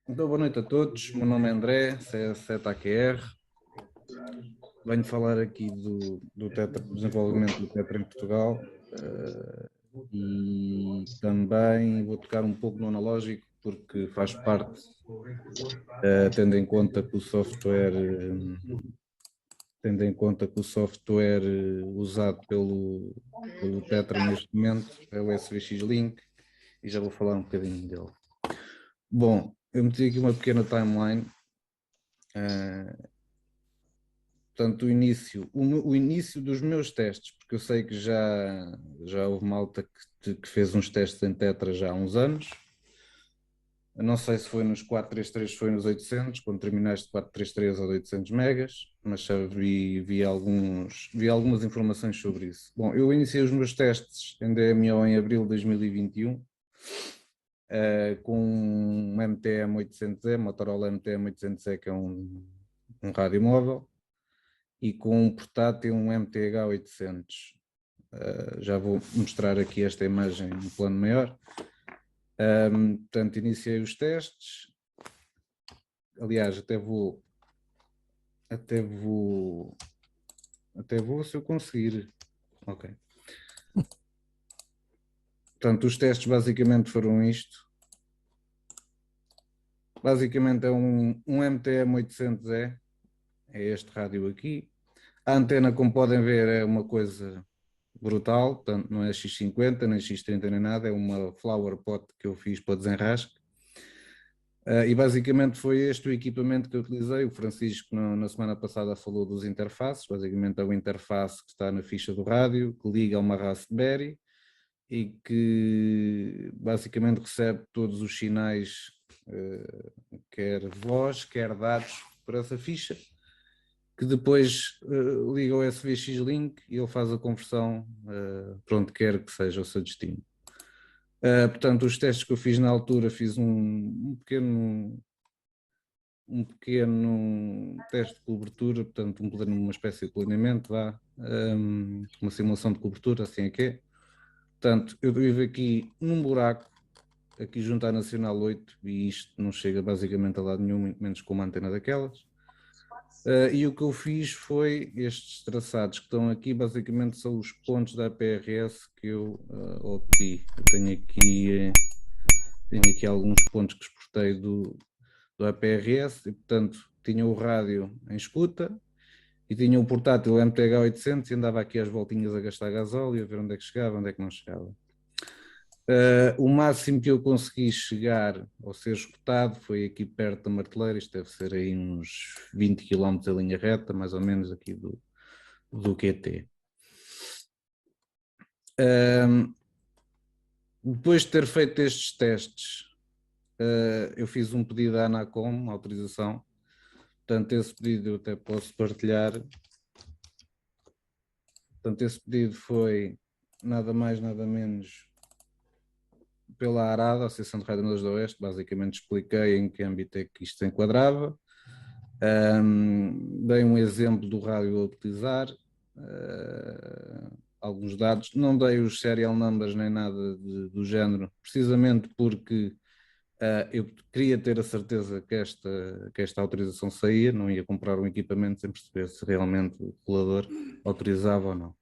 Então, boa noite a todos. Meu nome é André, CS7AQR. Venho falar aqui do Tetra, do desenvolvimento do Tetra em Portugal, e também vou tocar um pouco no analógico, porque faz parte, tendo em conta que o software, usado pelo Tetra neste momento é o SVX Link, e já vou falar um bocadinho dele. Bom, eu meti aqui uma pequena timeline. Portanto, o início dos meus testes, porque eu sei que já houve malta que fez uns testes em Tetra já há uns anos. Eu não sei se foi nos 433, se foi nos 800, quando terminaste 433 ou 800 megas, mas já vi algumas informações sobre isso. Bom, eu iniciei os meus testes em DMO em abril de 2021, com um MTM-800E, Motorola MTM-800E, que é um rádio móvel, e com um portátil, um MTH-800. Já vou mostrar aqui esta imagem no plano maior. Portanto, iniciei os testes. Aliás, até vou se eu conseguir. Ok. Portanto, os testes basicamente foram isto. Basicamente é um MTM-800E, é este rádio aqui. A antena, como podem ver, é uma coisa brutal, portanto não é X50, nem X30, nem nada, é uma flower pot que eu fiz para desenrasque. E basicamente foi este o equipamento que eu utilizei. O Francisco na semana passada falou dos interfaces. Basicamente é o interface que está na ficha do rádio, que liga a uma Raspberry e que basicamente recebe todos os sinais, quer voz, quer dados, para essa ficha, que depois liga ao SVX Link e ele faz a conversão para onde quer que seja o seu destino. Portanto, os testes que eu fiz na altura, fiz um pequeno teste de cobertura, portanto uma espécie de planeamento, uma simulação de cobertura, assim é que é. Portanto, eu vivo aqui num buraco, aqui junto à Nacional 8, e isto não chega basicamente a lado nenhum, muito menos com uma antena daquelas. E o que eu fiz foi estes traçados que estão aqui, basicamente são os pontos da APRS que eu obti. Eu tenho aqui alguns pontos que exportei do APRS e, portanto, tinha o rádio em escuta e tinha o portátil MTH-800 e andava aqui às voltinhas a gastar gasóleo, a ver onde é que chegava, onde é que não chegava. O máximo que eu consegui chegar ou ser escutado foi aqui perto da Marteleira, isto deve ser aí uns 20 km a linha reta, mais ou menos aqui do QT. Depois de ter feito estes testes, eu fiz um pedido à Anacom, uma autorização. Portanto, esse pedido eu até posso partilhar. Portanto, esse pedido foi nada mais, nada menos pela ARADA, Associação de Radioamadores do Oeste. Basicamente expliquei em que âmbito é que isto se enquadrava. Dei um exemplo do rádio a utilizar, alguns dados. Não dei os serial numbers nem nada do género, precisamente porque eu queria ter a certeza que esta autorização saía, não ia comprar um equipamento sem perceber se realmente o regulador autorizava ou não.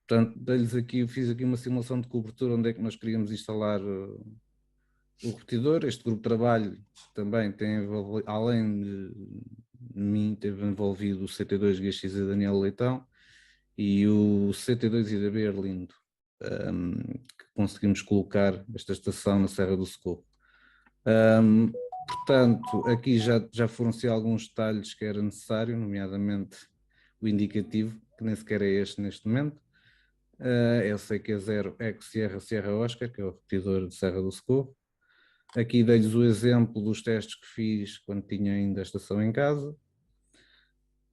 Portanto, fiz aqui uma simulação de cobertura onde é que nós queríamos instalar o repetidor. Este grupo de trabalho também além de mim, teve envolvido o CT2GX e Daniel Leitão e o CT2 IDB Arlindo, que conseguimos colocar esta estação na Serra do Socorro. Portanto, aqui já foram-se alguns detalhes que era necessário, nomeadamente o indicativo, que nem sequer é este neste momento. Eu sei que é 0 Eco Sierra Sierra Oscar, que é o repetidor de Serra do Socorro. Aqui dei-lhes o exemplo dos testes que fiz quando tinha ainda a estação em casa.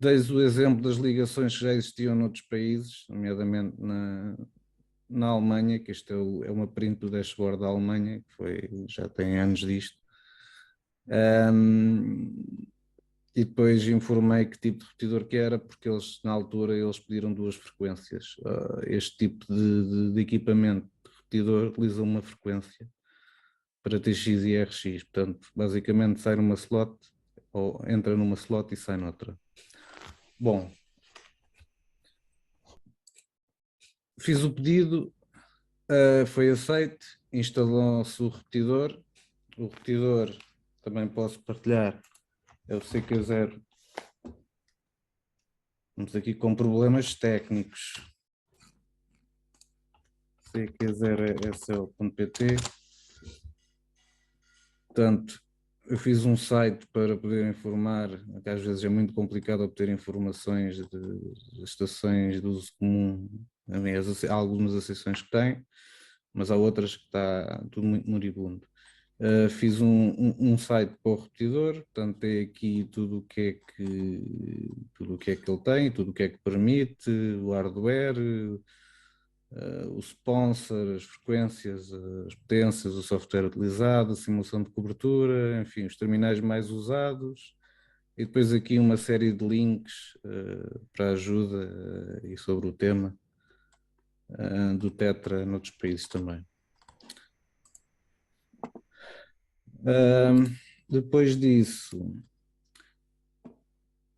Dei-lhes o exemplo das ligações que já existiam noutros países, nomeadamente na Alemanha, que este é uma print do dashboard da Alemanha, que já tem anos disto. E depois informei que tipo de repetidor que era, porque na altura eles pediram duas frequências. Este tipo de equipamento de repetidor utiliza uma frequência. para TX e RX. Portanto, basicamente sai numa slot, ou entra numa slot e sai noutra. Bom, fiz o pedido, foi aceito, instalou-se o repetidor. O repetidor também posso partilhar, é o CQ0. Vamos aqui com problemas técnicos. CQ0sl.pt. Portanto, eu fiz um site para poder informar, que às vezes é muito complicado obter informações de estações de uso comum. Há algumas associações que têm, mas há outras que está tudo muito moribundo. Fiz um site para o repetidor, portanto tem aqui tudo o que é que ele tem, tudo o que é que permite, o hardware, o sponsor, as frequências, as potências, o software utilizado, a simulação de cobertura, enfim, os terminais mais usados, e depois aqui uma série de links para ajuda e sobre o tema do Tetra noutros países também. Depois disso,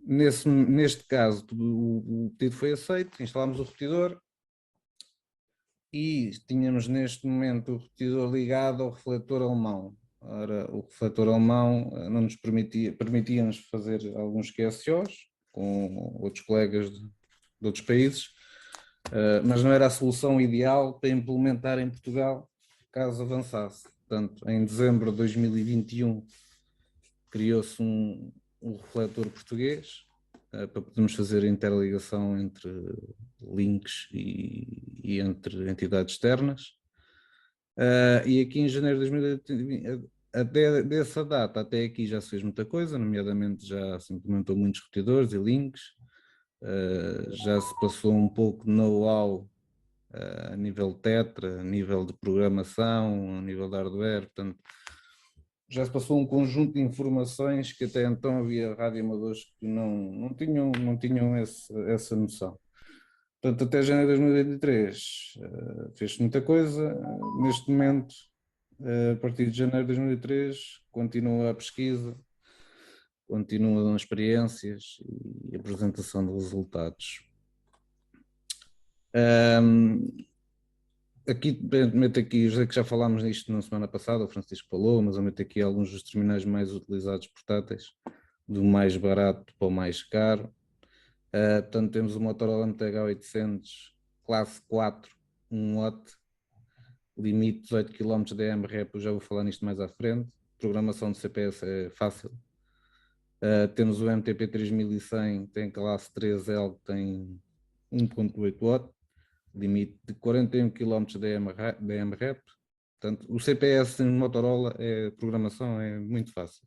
neste caso, o pedido foi aceito, instalámos o repetidor e tínhamos neste momento o repetidor ligado ao refletor alemão. Ora, o refletor alemão não nos permitia-nos fazer alguns QSOs com outros colegas de outros países, mas não era a solução ideal para implementar em Portugal caso avançasse. Portanto, em dezembro de 2021 criou-se um refletor português para podermos fazer a interligação entre links e entre entidades externas. E aqui em janeiro de 2020, dessa data até aqui já se fez muita coisa, nomeadamente já se implementou muitos repetidores e links, já se passou um pouco de know-how a nível Tetra, a nível de programação, a nível de hardware, portanto, já se passou um conjunto de informações que até então havia radioamadores que não tinham essa noção. Portanto, até janeiro de 2023 fez-se muita coisa. Neste momento, a partir de janeiro de 2023, continua a pesquisa, continuam as experiências e a apresentação de resultados. Aqui, meto aqui, eu sei que já falámos nisto na semana passada, o Francisco falou, mas eu meto aqui alguns dos terminais mais utilizados portáteis, do mais barato para o mais caro. Portanto, temos o Motorola MTH800 classe 4, 1 watt, limite 18 km de AMREP, eu já vou falar nisto mais à frente. Programação de CPS é fácil. Temos o MTP3100, tem classe 3L, tem 1.8 watt, limite de 41 km de AMREP. Portanto, o CPS em Motorola, programação é muito fácil.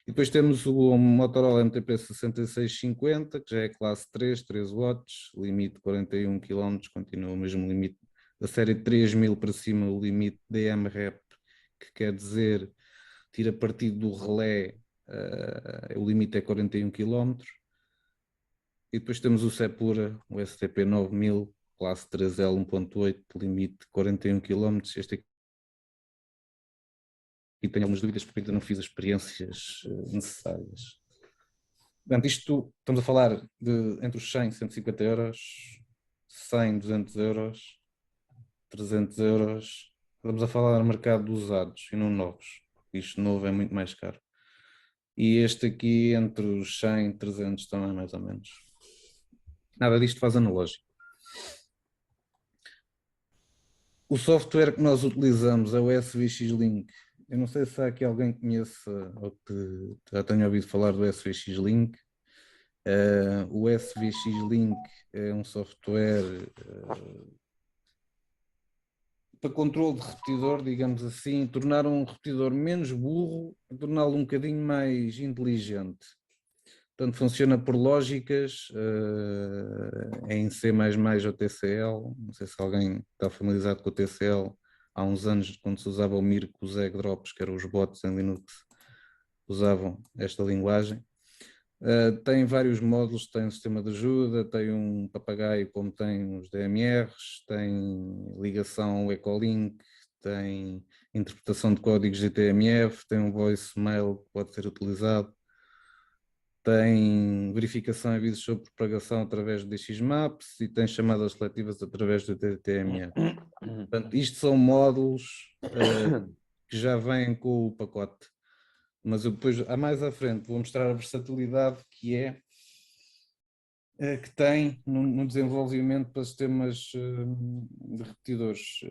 E depois temos o Motorola MTP6650, que já é classe 3, 3 watts, limite 41 km, continua o mesmo limite da série 3000 para cima, o limite de AMREP, que quer dizer, tira partido do relé, o limite é 41 km. E depois temos o Sepura, o STP9000, classe 3L 1.8, limite 41 km. Este aqui tenho algumas dúvidas porque ainda não fiz as experiências necessárias. Portanto, isto estamos a falar de entre os 100 e 150 euros, 100, 200 euros, 300 euros. Estamos a falar no mercado de usados e não novos, porque isto novo é muito mais caro. E este aqui entre os 100 e 300 também, mais ou menos. Nada disto faz analógico. O software que nós utilizamos é o SVX Link. Eu não sei se há aqui alguém que conheça ou que já tenha ouvido falar do SVX Link. O SVX Link é um software para controle de repetidor, digamos assim, tornar um repetidor menos burro, torná-lo um bocadinho mais inteligente. Portanto, funciona por lógicas em C++ ou TCL. Não sei se alguém está familiarizado com o TCL. Há uns anos, quando se usava o Mir com os egg drops, que eram os bots em Linux, usavam esta linguagem. Tem vários módulos, tem um sistema de ajuda, tem um papagaio como tem os DMRs, tem ligação Ecolink, tem interpretação de códigos GTMF, tem um voicemail que pode ser utilizado, tem verificação de avisos sobre propagação através do DXMaps e tem chamadas seletivas através do TTMF. Portanto, isto são módulos que já vêm com o pacote. Mas eu depois, mais à frente, vou mostrar a versatilidade que tem no desenvolvimento para sistemas de repetidores.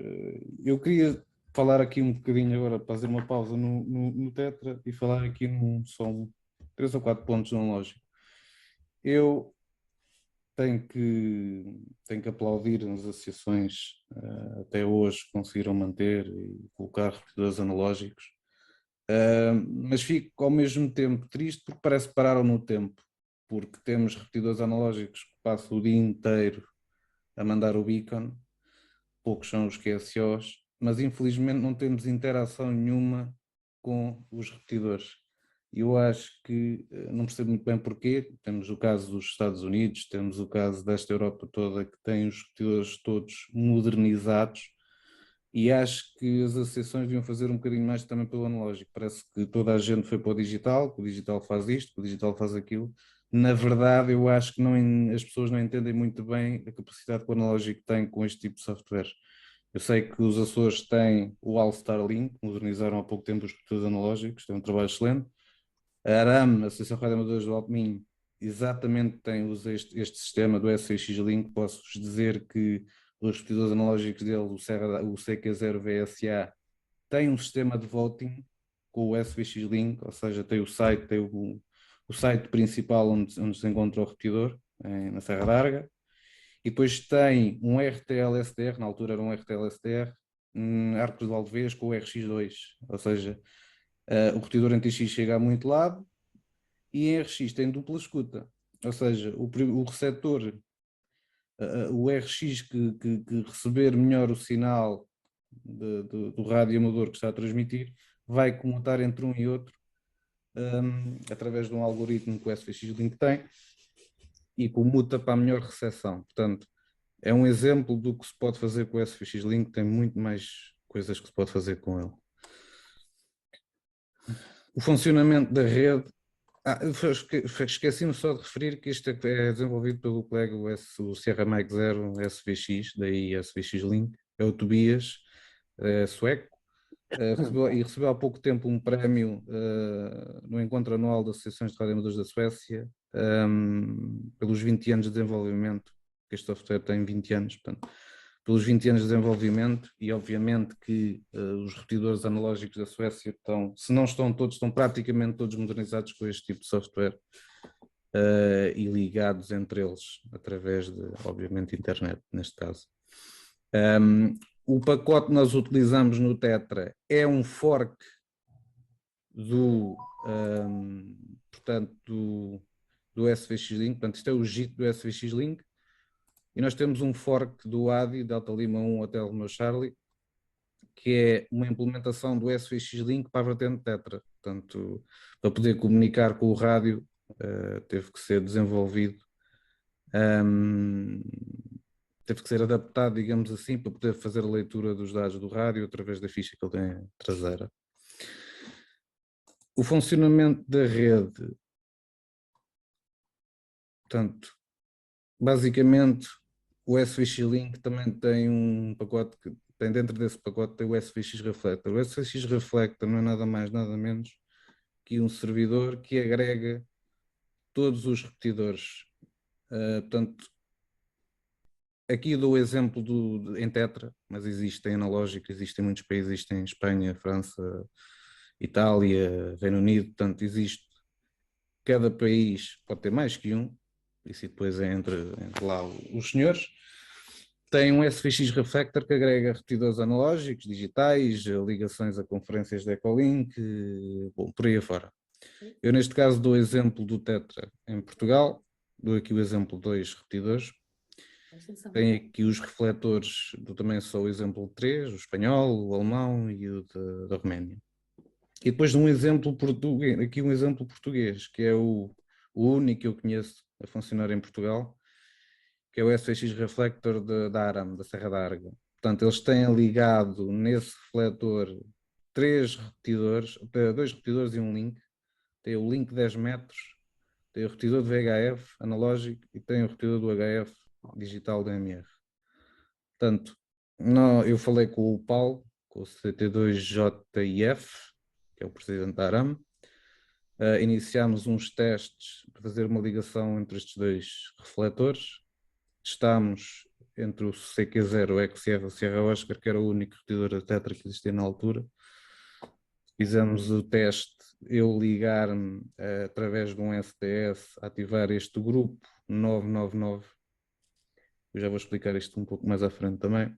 Eu queria falar aqui um bocadinho agora, fazer uma pausa no Tetra e falar aqui são 3 ou 4 pontos no lógico. Eu tenho que aplaudir as associações até hoje conseguiram manter e colocar repetidores analógicos, mas fico ao mesmo tempo triste porque parece que pararam no tempo, porque temos repetidores analógicos que passam o dia inteiro a mandar o beacon, poucos são os QSOs, mas infelizmente não temos interação nenhuma com os repetidores. Eu acho que, não percebo muito bem porquê, temos o caso dos Estados Unidos, temos o caso desta Europa toda que tem os repetidores todos modernizados, e acho que as associações deviam fazer um bocadinho mais também pelo analógico. Parece que toda a gente foi para o digital, que o digital faz isto, que o digital faz aquilo. Na verdade, eu acho que as pessoas não entendem muito bem a capacidade que o analógico tem com este tipo de software. Eu sei que os Açores têm o All-Star Link, modernizaram há pouco tempo os computadores analógicos, tem um trabalho excelente. A ARAM, a Associação de Amadores do Alto Minho, exatamente usa este sistema do SVX Link. Posso-vos dizer que os repetidores analógicos dele, o CQ0 VSA, tem um sistema de voting com o SVX Link, ou seja, tem o site principal onde se encontra o repetidor, na Serra da Arga, e depois tem um RTL-SDR, na altura era um RTL-SDR, Arcos de Valdevez com o RX2, ou seja, o repetidor em TX chega a muito lado e em RX tem dupla escuta, ou seja, o receptor, o RX que receber melhor o sinal do rádio amador que está a transmitir, vai comutar entre um e outro através de um algoritmo que o SVX Link tem e comuta para a melhor recepção. Portanto, é um exemplo do que se pode fazer com o SVX Link, tem muito mais coisas que se pode fazer com ele. O funcionamento da rede. Esqueci-me só de referir que isto é desenvolvido pelo colega, o Sierra Mike Zero SVX, daí SVX Link, é o Tobias, sueco, recebeu há pouco tempo um prémio no encontro anual das Associações de Radioamadores da Suécia, pelos 20 anos de desenvolvimento, que este software tem 20 anos, portanto, pelos 20 anos de desenvolvimento, e obviamente que os repetidores analógicos da Suécia estão, se não estão todos, estão praticamente todos modernizados com este tipo de software e ligados entre eles através de, obviamente, internet, neste caso. O pacote que nós utilizamos no Tetra é um fork portanto, do SVX Link, portanto, isto é o JIT do SVX Link, e nós temos um fork do ADI, Delta Lima 1 Hotel Romeo Charlie, que é uma implementação do SVX Link para a vertente Tetra. Portanto, para poder comunicar com o rádio, teve que ser desenvolvido, teve que ser adaptado, digamos assim, para poder fazer a leitura dos dados do rádio através da ficha que ele tem traseira. O funcionamento da rede, portanto, basicamente o SVX Link também tem um pacote que tem dentro desse pacote tem o SVX Reflector. O SVX Reflector não é nada mais, nada menos que um servidor que agrega todos os repetidores. Portanto, aqui dou o exemplo em Tetra, mas existem analógicos, existem muitos países, existem Espanha, França, Itália, Reino Unido, portanto existe, cada país pode ter mais que um, isso depois é entre lá os senhores. Tem um SVX Reflector que agrega repetidores analógicos, digitais, ligações a conferências de Echolink, bom, por aí afora. Eu neste caso dou o exemplo do Tetra em Portugal, dou aqui o exemplo de 2 repetidores. Tem aqui os refletores também só o exemplo 3, o espanhol, o alemão e o da Roménia. E depois um exemplo português, aqui um exemplo português, que é o único que eu conheço a funcionar em Portugal, que é o SVX Reflector da ARAM, da Serra da Arga. Portanto, eles têm ligado nesse refletor 2 repetidores e um link. Tem o link 10 metros, tem o repetidor de VHF analógico e tem o repetidor do HF digital DMR. Portanto, eu falei com o Paulo, com o CT2JIF, que é o presidente da ARAM. Iniciámos uns testes para fazer uma ligação entre estes 2 refletores. Testámos entre o CQ0 e o XR, o Sierra Oscar, que era o único repetidor da Tetra que existia na altura. Fizemos o teste, eu ligar-me através de um SDS, ativar este grupo 999. Eu já vou explicar isto um pouco mais à frente também.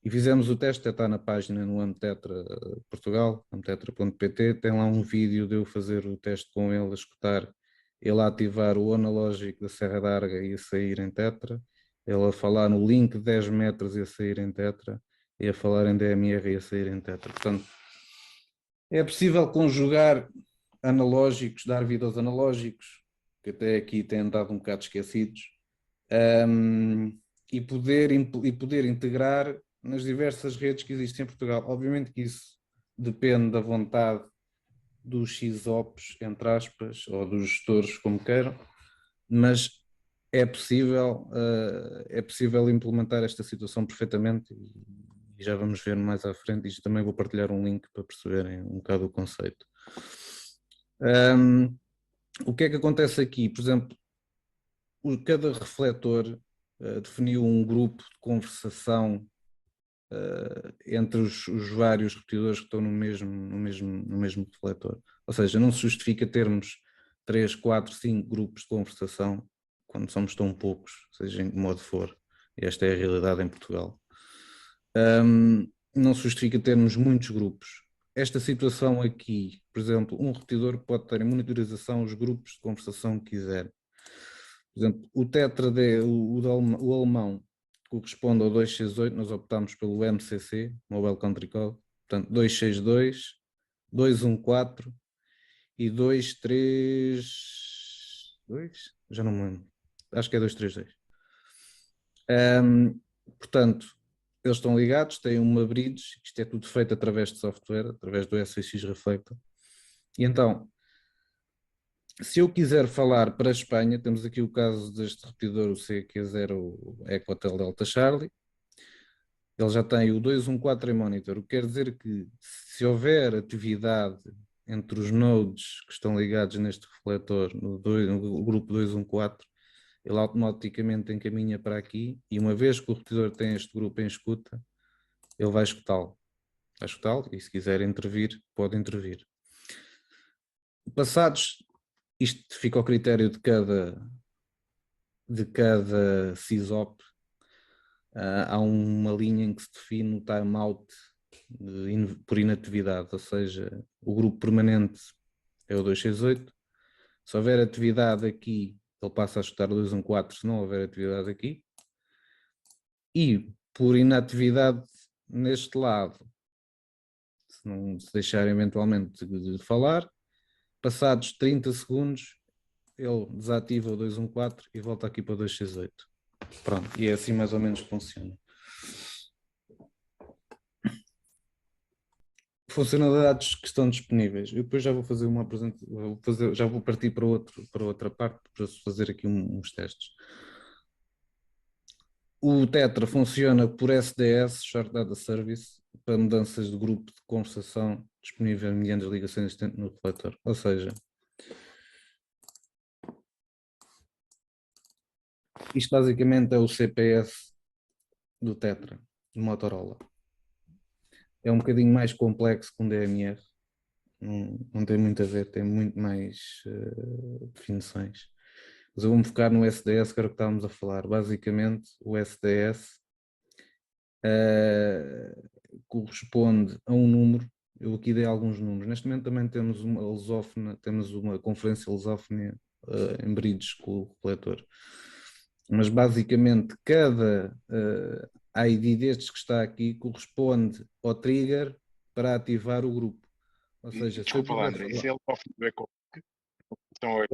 E fizemos o teste, está na página no Amtetra Portugal, amtetra.pt, tem lá um vídeo de eu fazer o teste com ele, a escutar ele a ativar o analógico da Serra d'Arga e a sair em Tetra, ele a falar no link 10 metros e a sair em Tetra, e a falar em DMR e a sair em Tetra. Portanto, é possível conjugar analógicos, dar vida aos analógicos, que até aqui têm andado um bocado esquecidos, e poder integrar nas diversas redes que existem em Portugal. Obviamente que isso depende da vontade dos XOPs, entre aspas, ou dos gestores, como queiram, mas é possível implementar esta situação perfeitamente e já vamos ver mais à frente. Isto também vou partilhar um link para perceberem um bocado o conceito. O que é que acontece aqui? Por exemplo, cada refletor definiu um grupo de conversação entre os vários repetidores que estão no mesmo refletor. Ou seja, não se justifica termos 3, 4, 5 grupos de conversação quando somos tão poucos, seja em que modo for. Esta é a realidade em Portugal. Não se justifica termos muitos grupos. Esta situação aqui, por exemplo, um repetidor pode ter em monitorização os grupos de conversação que quiser. Por exemplo, o Tetra D, o alemão, corresponde ao 268, nós optámos pelo MCC, Mobile Country Code, portanto 262, 214 e 232, já não me lembro, acho que é 232. Portanto, eles estão ligados, têm uma bridge, isto é tudo feito através de software, através do SX Reflector, e então, se eu quiser falar para a Espanha, temos aqui o caso deste repetidor, o CQ0 Ecotel Delta Charlie. Ele já tem o 214 em monitor, o que quer dizer que se houver atividade entre os nodes que estão ligados neste refletor, no grupo 214, ele automaticamente encaminha para aqui e uma vez que o repetidor tem este grupo em escuta, ele vai escutá-lo. Vai escutá-lo e se quiser intervir, pode intervir. Passados, isto fica ao critério de cada SysOp. Há uma linha em que se define o timeout por inatividade, ou seja, o grupo permanente é o 268. Se houver atividade aqui, ele passa a escutar o 214, se não houver atividade aqui. E por inatividade neste lado, se não se deixar eventualmente de falar, passados 30 segundos, ele desativa o 214 e volta aqui para o 268. Pronto, e é assim mais ou menos que funciona. Funcionalidades que estão disponíveis. Eu depois já vou fazer uma apresentação, já vou partir para outra parte para fazer aqui uns testes. O Tetra funciona por SDS, Short Data Service, para mudanças de grupo de conversação disponível mediante as ligações existentes no refletor. Ou seja, isto basicamente é o CPS do Tetra, do Motorola. É um bocadinho mais complexo que um DMR, não tem muito a ver, tem muito mais definições. Mas eu vou-me focar no SDS, que era o que estávamos a falar. Basicamente, o SDS corresponde a um número. Eu aqui dei alguns números. Neste momento também temos uma lusófona, temos uma conferência lusófona em bridge com o refletor. Mas basicamente cada ID destes que está aqui corresponde ao trigger para ativar o grupo. Ou seja, desculpa lá, André, isso é o software do Ecolink? Então,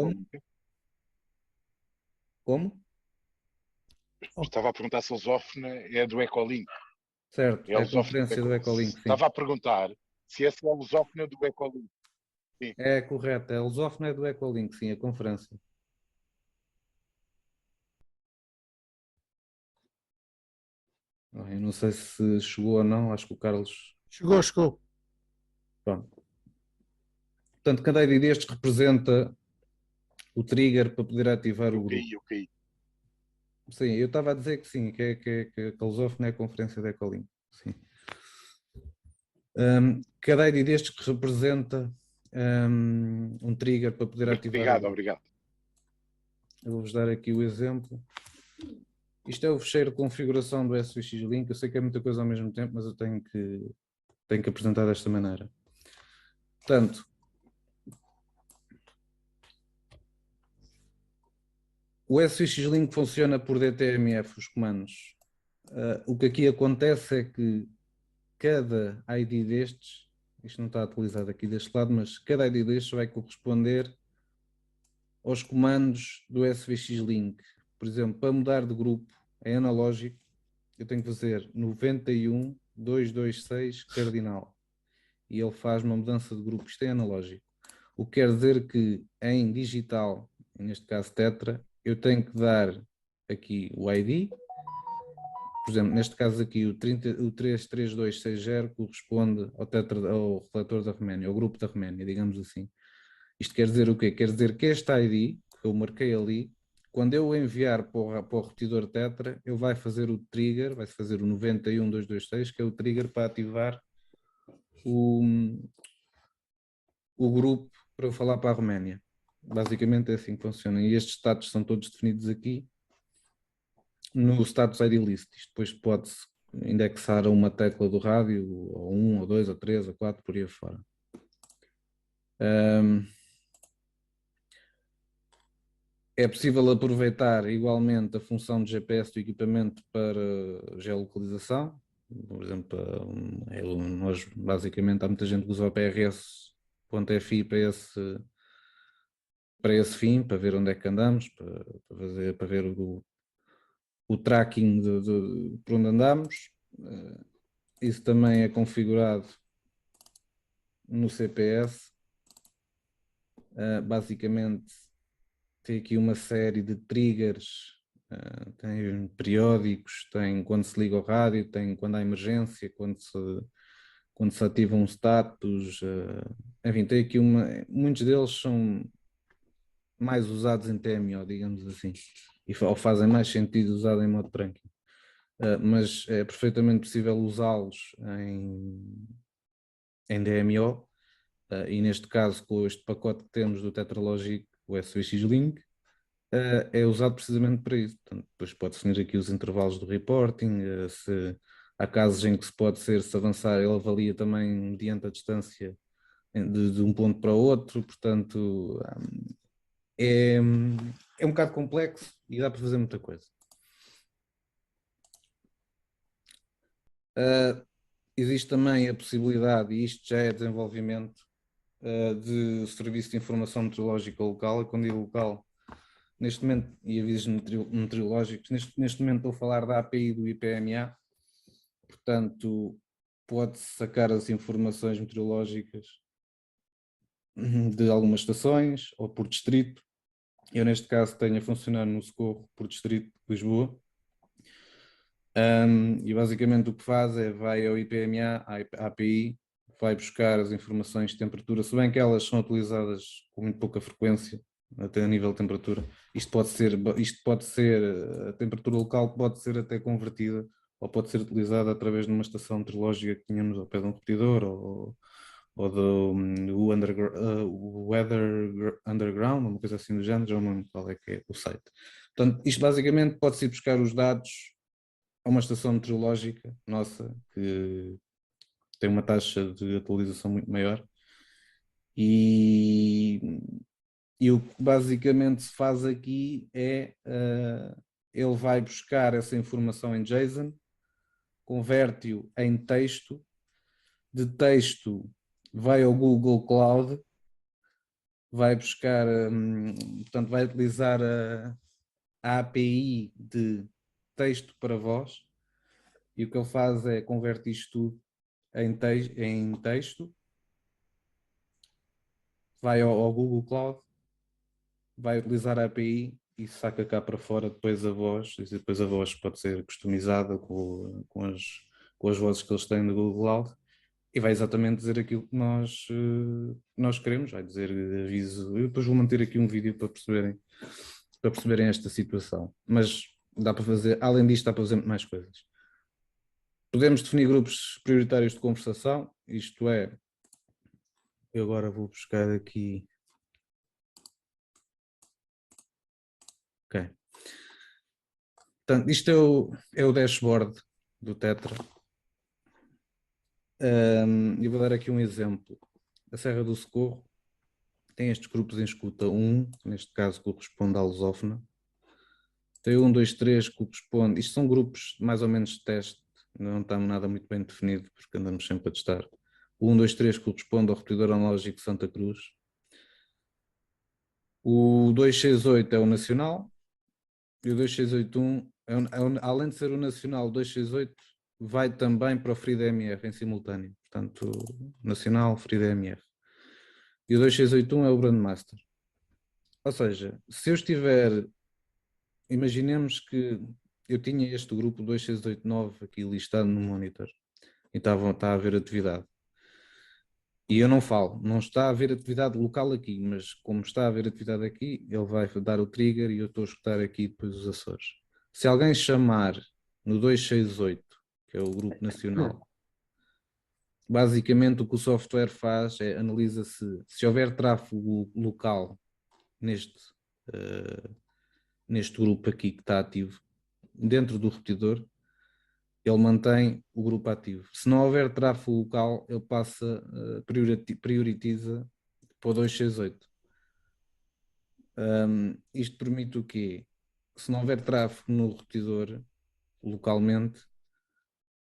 Como? Estava a perguntar se a lusófona é do Ecolink. Certo, É é a a lusófona do conferência do Ecolink. Ecolink, sim. Estava a perguntar se essa é a lusófona do Ecolink. Sim. É correto, a lusófona é do Ecolink, sim, a conferência. Eu não sei se chegou ou não, acho que o Carlos... Chegou, chegou. Pronto. Portanto, cada ID destes representa o trigger para poder ativar o grupo. Eu caí. Sim, eu estava a dizer que sim, que a lusófona é a conferência da Ecolink. Sim. Cada ID destes que representa um trigger para poder ativar o Obrigado, grupo. obrigado. Eu vou-vos dar aqui o exemplo. Isto é o fecheiro de configuração do SVX Link. Eu sei que é muita coisa ao mesmo tempo, mas eu tenho que apresentar desta maneira. Portanto, o SVX Link funciona por DTMF, os comandos. O que aqui acontece é que cada ID destes, isto não está atualizado aqui deste lado, mas cada ID destes vai corresponder aos comandos do SVX Link. Por exemplo, para mudar de grupo em analógico, eu tenho que fazer 91.226 cardinal. E ele faz uma mudança de grupo. Isto é analógico. O que quer dizer que em digital, neste caso tetra, eu tenho que dar aqui o ID. Por exemplo, neste caso aqui o 33260 corresponde ao refletor da Roménia, ao grupo da Roménia, digamos assim. Isto quer dizer o quê? Quer dizer que este ID, que eu marquei ali, quando eu enviar para o repetidor tetra, ele vai fazer o trigger, vai fazer o 91.226, que é o trigger para ativar o grupo para eu falar para a Roménia. Basicamente é assim que funciona. E estes status são todos definidos aqui no status ID list. Isto depois pode-se indexar a uma tecla do rádio, ou 1, ou 2, ou 3, ou 4, por aí afora. É possível aproveitar igualmente a função de GPS do equipamento para geolocalização. Por exemplo, nós basicamente há muita gente que usa o PRS.fi para esse fim, para ver onde é que andamos, para ver o tracking por onde andamos. Isso também é configurado no CPS. Basicamente tem aqui uma série de triggers, tem periódicos, tem quando se liga ao rádio, tem quando há emergência, quando se ativa um status, enfim, tem aqui muitos deles são mais usados em TMO, digamos assim, ou fazem mais sentido usado em modo trunking. Mas é perfeitamente possível usá-los em DMO, e neste caso com este pacote que temos do Tetralogic, o SVX Link, é usado precisamente para isso. Portanto, depois pode definir aqui os intervalos do reporting, se há casos em que se avançar, ele avalia também mediante a distância de um ponto para o outro, portanto é um bocado complexo e dá para fazer muita coisa. Existe também a possibilidade, e isto já é desenvolvimento, de serviço de informação meteorológica local, e quando digo local, neste momento, e avisos meteorológicos, neste momento estou a falar da API do IPMA, portanto, pode-se sacar as informações meteorológicas de algumas estações ou por distrito. Eu, neste caso, tenho a funcionar no Socorro por distrito de Lisboa. E basicamente o que faz é vai ao IPMA, à API, vai buscar as informações de temperatura, se bem que elas são utilizadas com muito pouca frequência, até a nível de temperatura. Isto pode ser, a temperatura local pode ser até convertida, ou pode ser utilizada através de uma estação meteorológica que tínhamos ao pé de um repetidor, ou do Weather Underground, uma coisa assim do género, já não lembro qual é que é o site. Portanto, isto basicamente pode-se ir buscar os dados a uma estação meteorológica nossa que tem uma taxa de atualização muito maior e o que basicamente se faz aqui é ele vai buscar essa informação em JSON, converte-o em texto, de texto vai ao Google Cloud, vai buscar, portanto vai utilizar a API de texto para voz, e o que ele faz é converte isto tudo em texto, vai ao Google Cloud, vai utilizar a API e saca cá para fora depois a voz, e depois a voz pode ser customizada com as vozes que eles têm no Google Cloud, e vai exatamente dizer aquilo que nós queremos, vai dizer aviso. Eu depois vou manter aqui um vídeo para perceberem esta situação, mas dá para fazer, além disto, dá para fazer mais coisas. Podemos definir grupos prioritários de conversação, isto é, eu agora vou buscar aqui. Ok. Portanto, isto é o dashboard do Tetra. Eu vou dar aqui um exemplo. A Serra do Socorro tem estes grupos em escuta. Neste caso, corresponde à lusófona. Tem 1, 2, 3 que corresponde. Isto são grupos mais ou menos de teste, não está nada muito bem definido, porque andamos sempre a testar. O 1, 2, 3 corresponde ao repetidor analógico Santa Cruz. O 268 é o nacional e o 2681, além de ser o nacional, o 268 vai também para o FreeDMR em simultâneo. Portanto, nacional, FreeDMR. E o 2681 é o Brandmaster. Ou seja, se eu estiver, imaginemos que eu tinha este grupo 2689 aqui listado no monitor e está a haver atividade. E eu não falo, não está a haver atividade local aqui, mas como está a haver atividade aqui, ele vai dar o trigger e eu estou a escutar aqui depois os Açores. Se alguém chamar no 268, que é o grupo nacional, basicamente o que o software faz é analisa se houver tráfego local neste grupo aqui que está ativo, dentro do repetidor, ele mantém o grupo ativo. Se não houver tráfego local, ele prioritiza para o 268. Isto permite o quê? Se não houver tráfego no repetidor localmente,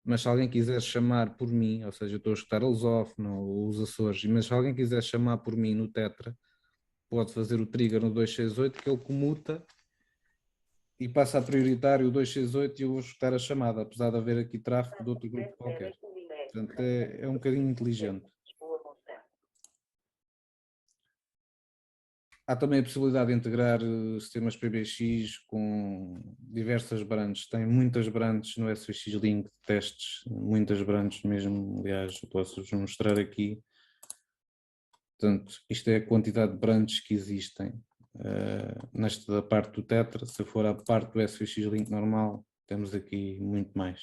mas se alguém quiser chamar por mim, ou seja, eu estou a escutar a lusófona ou os Açores, mas se alguém quiser chamar por mim no Tetra, pode fazer o trigger no 268 que ele comuta e passa a prioritário o 268 e eu vou escutar a chamada, apesar de haver aqui tráfego de outro grupo qualquer. Portanto, é um bocadinho inteligente. Há também a possibilidade de integrar sistemas PBX com diversas branches. Tem muitas branches no SVX Link de testes, muitas branches mesmo. Aliás, posso-vos mostrar aqui. Portanto, isto é a quantidade de branches que existem nesta parte do Tetra. Se for a parte do SVX Link normal, temos aqui muito mais.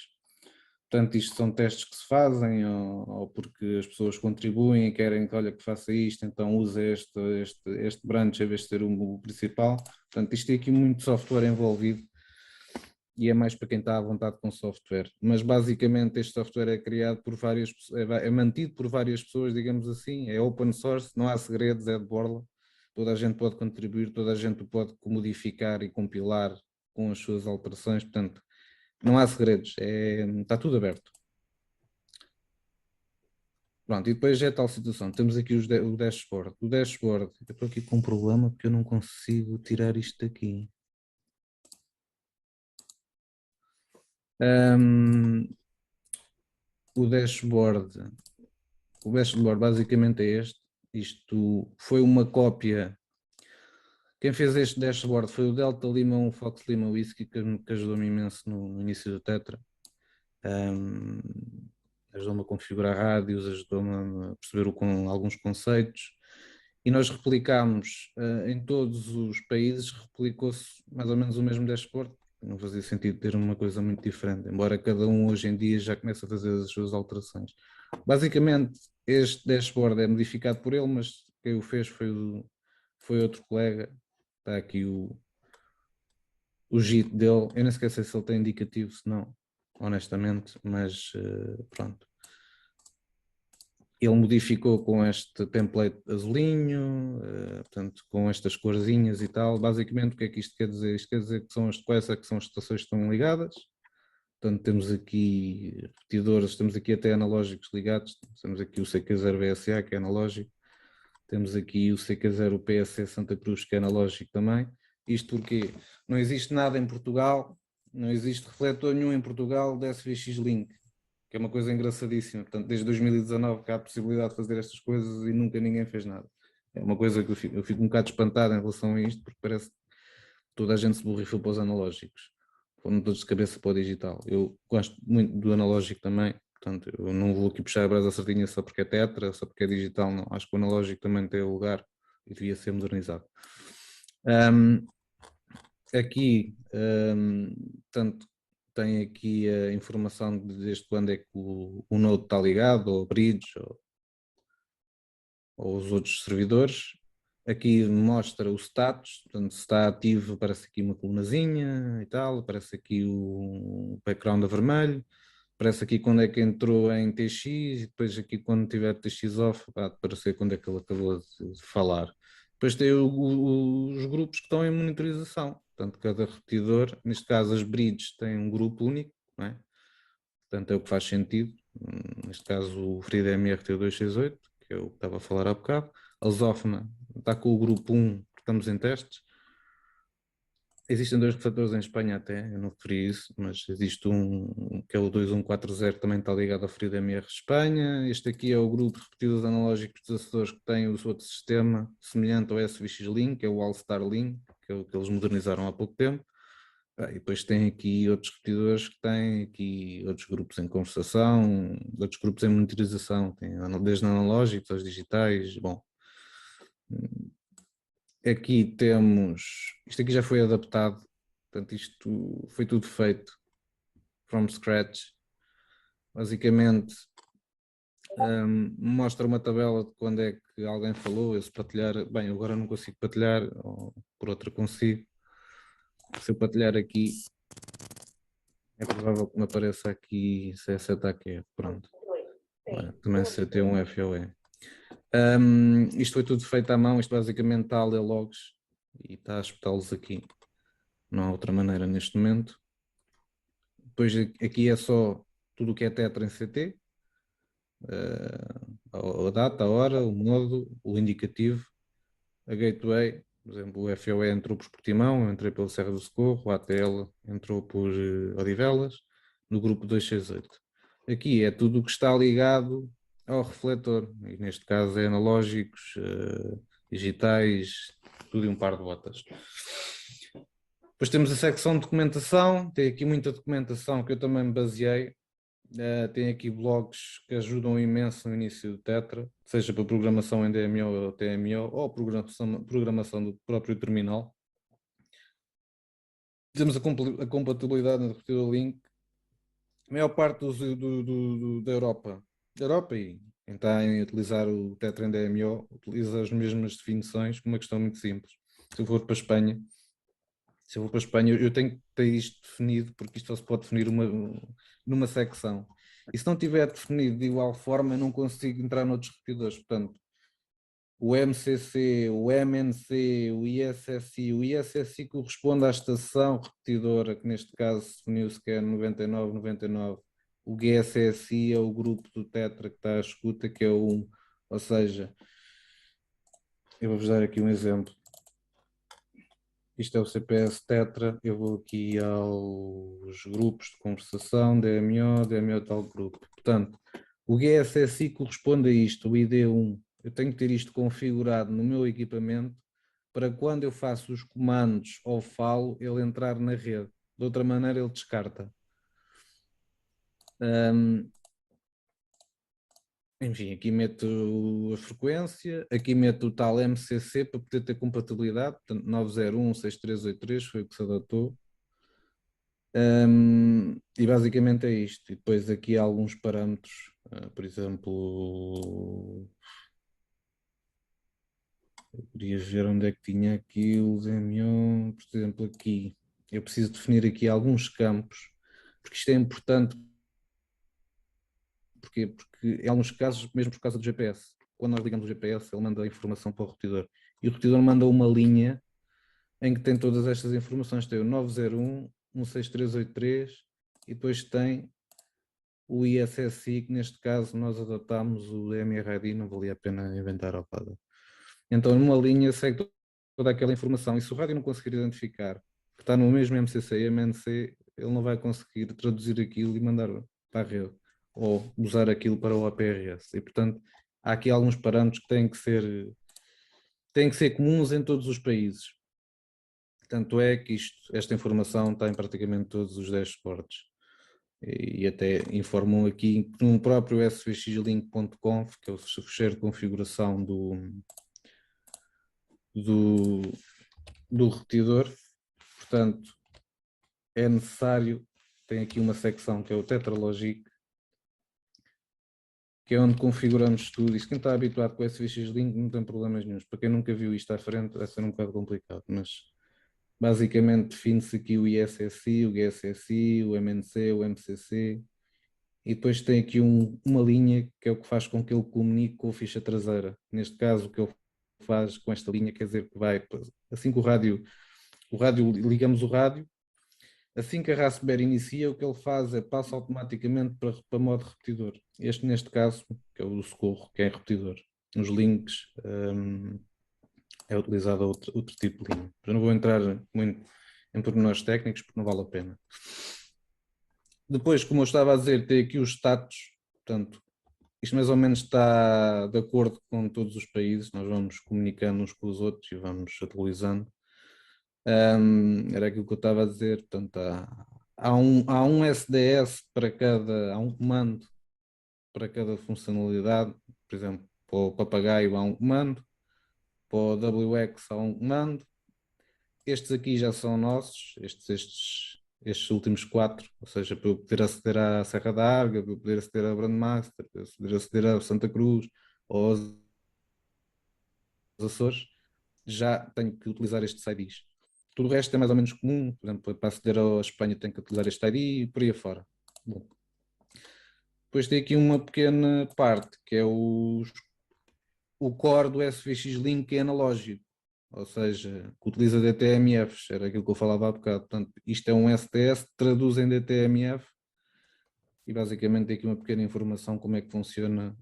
Portanto, isto são testes que se fazem ou porque as pessoas contribuem e querem que, olha, que faça isto, então usa este branch em vez de ser o principal. Portanto, isto tem aqui muito software envolvido e é mais para quem está à vontade com software. Mas basicamente este software é criado por é mantido por várias pessoas, digamos assim, é open source, não há segredos, é de borla. Toda a gente pode contribuir, toda a gente pode modificar e compilar com as suas alterações, portanto, não há segredos, está tudo aberto. Pronto, e depois é tal situação. Temos aqui o dashboard. O dashboard, eu estou aqui com um problema porque eu não consigo tirar isto daqui. O dashboard basicamente é este. Isto foi uma cópia. Quem fez este dashboard foi o Delta Lima 1 Fox Lima Whisky, que ajudou-me imenso no início do Tetra. Ajudou-me a configurar rádios, ajudou-me a perceber alguns conceitos. E nós replicámos em todos os países, replicou-se mais ou menos o mesmo dashboard. Não fazia sentido ter uma coisa muito diferente, embora cada um hoje em dia já comece a fazer as suas alterações. Basicamente, este dashboard é modificado por ele, mas quem o fez foi outro colega. Está aqui o JIT dele. Eu nem sei se ele tem indicativo, se não, honestamente, mas pronto. Ele modificou com este template azulinho, portanto, com estas corzinhas e tal. Basicamente, o que é que isto quer dizer? Isto quer dizer que são que são as estações que estão ligadas. Portanto, temos aqui repetidores, temos aqui até analógicos ligados. Temos aqui o CQ0VSA, que é analógico. Temos aqui o CQ0PSC Santa Cruz, que é analógico também. Isto porque não existe nada em Portugal não existe refletor nenhum em Portugal da SVX Link, que é uma coisa engraçadíssima. Portanto, desde 2019 que há a possibilidade de fazer estas coisas e nunca ninguém fez nada. É uma coisa que eu fico um bocado espantado em relação a isto, porque parece que toda a gente se borrifou para os analógicos. Foram todos de cabeça para o digital. Eu gosto muito do analógico também, portanto, eu não vou aqui puxar a brasa à sardinha só porque é tetra, só porque é digital, não. Acho que o analógico também tem lugar e devia ser modernizado. Aqui, portanto, tem aqui a informação de desde quando é que o Node está ligado, ou o Bridge, ou os outros servidores. Aqui mostra o status, portanto, se está ativo, aparece aqui uma colunazinha e tal, aparece aqui o background a vermelho, aparece aqui quando é que entrou em TX, e depois aqui quando tiver TX off, vai aparecer quando é que ele acabou de falar. Depois tem os grupos que estão em monitorização, portanto, cada repetidor, neste caso as bridges têm um grupo único, não é? Portanto, é o que faz sentido. Neste caso, o FreeDMR T268, que é o que estava a falar há bocado. A Lusófona está com o grupo 1, que estamos em testes. Existem dois refletores em Espanha até, eu não referi isso, mas existe um que é o 2140, que também está ligado ao FreeDMR Espanha. Este aqui é o grupo de repetidores analógicos dos acessores que tem o outro sistema semelhante ao SVX Link, que é o All-Star Link, que é o que eles modernizaram há pouco tempo. E depois tem aqui outros repetidores que têm aqui outros grupos em conversação, outros grupos em monitorização, tem desde analógicos aos digitais. Bom, aqui temos, isto aqui já foi adaptado, portanto isto foi tudo feito from scratch. Basicamente mostra uma tabela de quando é que alguém falou, eu se partilhar, bem, agora não consigo partilhar, ou por outra consigo. Se eu partilhar aqui, é provável que me apareça aqui se essa está aqui, pronto. Também se tem um FOE. Isto foi tudo feito à mão, isto basicamente está a ler logs e está a espetá-los aqui. Não há outra maneira neste momento. Depois aqui é só tudo o que é tetra em CT, a data, a hora, o modo, o indicativo, a gateway, por exemplo, o FOE entrou por Portimão, eu entrei pela Serra do Socorro, o ATL entrou por Odivelas, no grupo 268. Aqui é tudo o que está ligado ao refletor, e neste caso é analógicos, digitais, tudo em um par de botas. Depois temos a secção de documentação, tem aqui muita documentação que eu também me baseei. Tem aqui blogs que ajudam imenso no início do Tetra, seja para programação em DMO ou TMO, ou programação do próprio terminal. Temos a compatibilidade na repetidor Link. A maior parte da Europa, e quem está a utilizar o Tetra em DMO, utiliza as mesmas definições, com uma questão muito simples. Se eu for para a Espanha, eu tenho que ter isto definido, porque isto só se pode definir numa secção. E se não tiver definido de igual forma, eu não consigo entrar noutros repetidores. Portanto, o MCC, o MNC, o ISSI corresponde à estação repetidora, que neste caso definiu-se que é 9999. O GSSI é o grupo do Tetra que está à escuta, que é o 1. Ou seja, eu vou-vos dar aqui um exemplo. Isto é o CPS Tetra, eu vou aqui aos grupos de conversação, DMO tal grupo. Portanto, o GSSI corresponde a isto, o ID1. Eu tenho que ter isto configurado no meu equipamento para quando eu faço os comandos ou falo, ele entrar na rede. De outra maneira, ele descarta. Enfim, aqui meto a frequência, aqui meto o tal MCC para poder ter compatibilidade, portanto 9016383 foi o que se adotou. E basicamente é isto. E depois aqui há alguns parâmetros, por exemplo, eu queria ver onde é que tinha aqui o DMO, por exemplo, aqui. Eu preciso definir aqui alguns campos, porque isto é importante. Porquê? Porque em alguns casos, mesmo por causa do GPS, quando nós ligamos o GPS, ele manda a informação para o repetidor. E o repetidor manda uma linha em que tem todas estas informações. Tem o 901, 16383 e depois tem o ISSI, que neste caso nós adotámos o MRID, não valia a pena inventar a roda. Então, numa linha segue toda aquela informação. E se o rádio não conseguir identificar que está no mesmo MCC e MNC, ele não vai conseguir traduzir aquilo e mandar para a rede, ou usar aquilo para o APRS. E, portanto, há aqui alguns parâmetros que têm que ser comuns em todos os países. Tanto é que esta informação está em praticamente todos os dashboards. E até informam aqui que no próprio svxlink.conf, que é o fecheiro de configuração do repetidor, portanto, é necessário, tem aqui uma secção que é o TetraLogic, que é onde configuramos tudo. E se quem está habituado com o SVX-Link não tem problemas nenhum. Para quem nunca viu isto à frente vai ser um bocado complicado, mas basicamente define-se aqui o ISSI, o GSSI, o MNC, o MCC, e depois tem aqui uma linha que é o que faz com que ele comunique com a ficha traseira. Neste caso, o que ele faz com esta linha quer dizer que vai, assim que ligamos o rádio, assim que a Raspberry inicia, o que ele faz é passa automaticamente para modo repetidor. Este, neste caso, que é o do socorro, que é repetidor. Nos links é utilizado outro tipo de linha. Eu não vou entrar muito em pormenores técnicos porque não vale a pena. Depois, como eu estava a dizer, tem aqui os status, portanto, isto mais ou menos está de acordo com todos os países, nós vamos comunicando uns com os outros e vamos atualizando. Era aquilo que eu estava a dizer, portanto, há um SDS para há um comando para cada funcionalidade, por exemplo, para o papagaio há um comando, para o WX há um comando. Estes aqui já são nossos, estes últimos 4, ou seja, para eu poder aceder à Serra da Arga, para eu poder aceder à Brandmaster, para eu poder aceder à Santa Cruz ou aos Açores, já tenho que utilizar estes IDs. Tudo o resto é mais ou menos comum, por exemplo, para aceder à Espanha tenho que utilizar este ID e por aí afora. Bom. Depois tem aqui uma pequena parte, que é o core do SVX Link, que é analógico, ou seja, que utiliza DTMFs, era aquilo que eu falava há bocado. Portanto, isto é um STS, traduz em DTMF e basicamente tem aqui uma pequena informação como é que funciona,